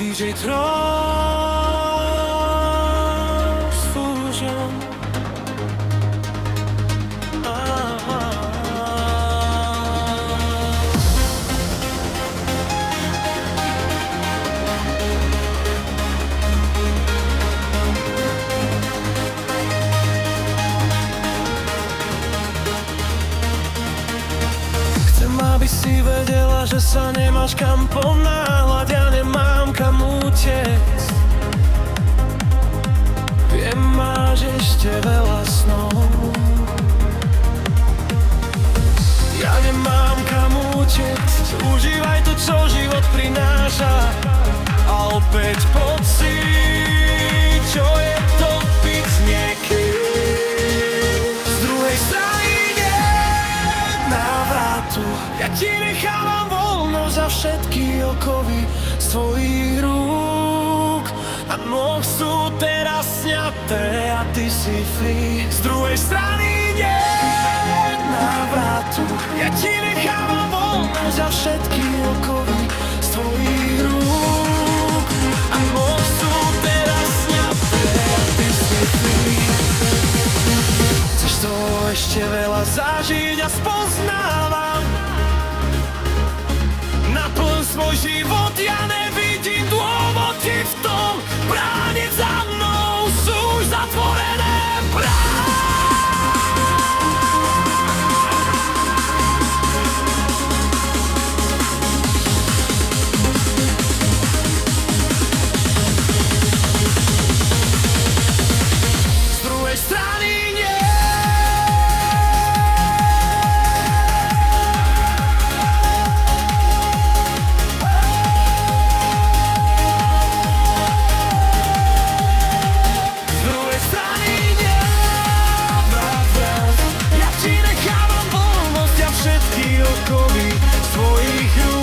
DJ Transfusion. Chcem, aby si vedela, že sa nemáš kam ponáhľať, ja nemám kam utiecť. Viem, máš ešte veľa snov, ja nemám kam utiecť. Užívaj to, čo život prináša, a opäť pocít, čo je to byť s niekým. Z druhej strany nie návratu, ja ti nechávam voľnosť a všetky okovy z tvojich rúk a nôh sú teraz sňaté a ty si free. Z druhej strany nie návratu, ja ti nechávam voľnosť a všetky okovy z tvojich rúk a nôh sú teraz sňaté a ty si free. Chceš to ešte veľa zažiť a spoznávam, naplň svoj život, ja nevidím dôvod ti v tom brániť, za mnou sú už zatvorené brány. Z druhej strany nie. Svojich rúk